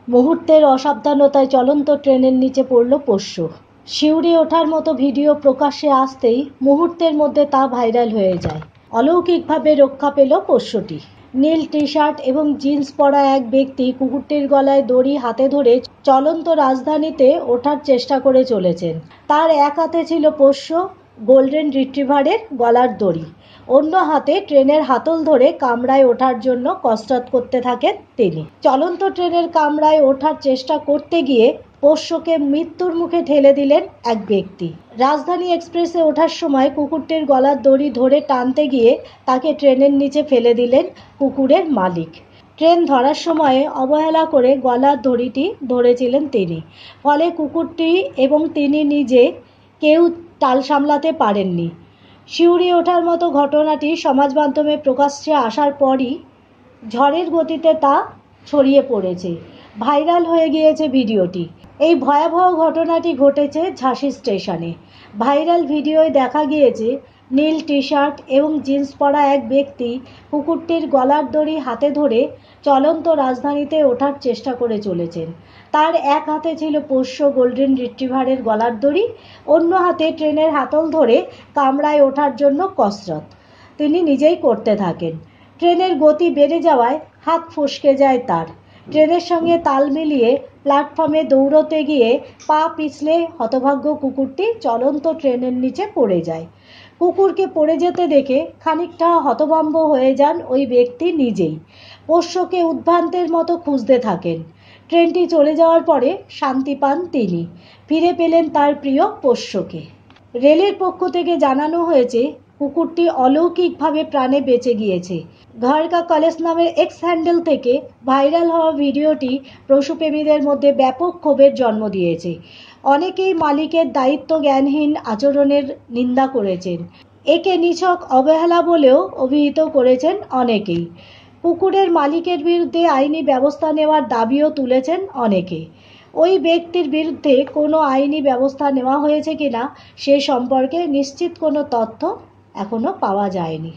মুহূর্তের অসাবধানতায় চলন্ত ট্রেনের নিচে পড়ল পোষ্য। শিউরে ওঠার মতো ভিডিও প্রকাশ্যে আসতেই মুহূর্তের মধ্যে তা ভাইরাল হয়ে যায়। অলৌকিকভাবে রক্ষা পেল পোষ্যটি। নীল টি শার্ট এবং জিন্স পরা এক ব্যক্তি কুকুরটির গলায় দড়ি হাতে ধরে চলন্ত রাজধানীতে ওঠার চেষ্টা করে চলেছেন। তার এক হাতে ছিল পোষ্য গোল্ডেন রিট্রিভারের গলার দড়ি, অন্য হাতে ট্রেনের হাতল ধরে কামরায় ওঠার জন্য কসরত করতে থাকেন তিনি। চলন্ত ট্রেনের কামরায় ওঠার চেষ্টা করতে গিয়ে পোষ্যকে মৃত্যুর মুখে ঠেলে দিলেন এক ব্যক্তি। রাজধানী এক্সপ্রেসে ওঠার সময় কুকুরটির গলার দড়ি ধরে টানতে গিয়ে তাকে ট্রেনের নিচে ফেলে দিলেন কুকুরের মালিক। ট্রেন ধরার সময়ে অবহেলা করে গলার দড়িটি ধরেছিলেন তিনি, ফলে কুকুরটি এবং তিনি নিজে কেউ তাল সামলাতে পারেননি। শিউরে ওঠার মতো ঘটনাটি সমাজ মাধ্যমে প্রকাশ্যে আসার পরই ঝড়ের গতিতে তা ছড়িয়ে পড়েছে, ভাইরাল হয়ে গিয়েছে ভিডিওটি। এই ভয়াবহ ঘটনাটি ঘটেছে ঝাঁসি স্টেশনে। ভাইরাল ভিডিওয় দেখা গিয়েছে নীল টি শার্ট এবং জিন্স পরা এক ব্যক্তি কুকুরটির গলার দড়ি হাতে ধরে চলন্ত রাজধানীতে ওঠার চেষ্টা করে চলেছেন। তার এক হাতে ছিল পোষ্য গোল্ডেন রিট্রিভারের গলার দড়ি, অন্য হাতে ট্রেনের হাতল ধরে কামরায় ওঠার জন্য কসরত তিনি নিজেই করতে থাকেন। ট্রেনের গতি বেড়ে যাওয়ায় হাত ফসকে যায় তার। ট্রেনের সঙ্গে তাল মিলিয়ে প্ল্যাটফর্মে দৌড়তে গিয়ে পা পিছলে হতভাগ্য কুকুরটি চলন্ত ট্রেনের নিচে পড়ে যায়। কুকুরকে পড়ে যেতে দেখে খানিকটা হতভম্ব হয়ে যান ওই ব্যক্তি নিজেই। পোষ্যকে উদ্ভ্রান্তের মতো খুঁজতে থাকেন। ট্রেনটি চলে যাওয়ার পরে শান্তি পান তিনি, ফিরে পেলেন তার প্রিয় পোষ্যকে। রেলের পক্ষ থেকে জানানো হয়েছে কুকুরটি অলৌকিকভাবে প্রাণে বেঁচে গিয়েছে। ঘর কা কলেজ নামের এক্স হ্যান্ডেল থেকে ভাইরাল হওয়া ভিডিওটি পশুপ্রেমীদের মধ্যে ব্যাপক ক্ষোভের জন্ম দিয়েছে। অনেকেই মালিকের দায়িত্ব জ্ঞানহীন আচরণের নিন্দা করেছেন। একে নিছক অবহেলা বলেও অভিহিত করেছেন অনেকেই। কুকুরের মালিকের বিরুদ্ধে আইনি ব্যবস্থা নেওয়ার দাবিও তুলেছেন অনেকে। ওই ব্যক্তির বিরুদ্ধে কোনো আইনি ব্যবস্থা নেওয়া হয়েছে কিনা সে সম্পর্কে নিশ্চিত কোনো তথ্য এখনো পাওয়া যায়নি।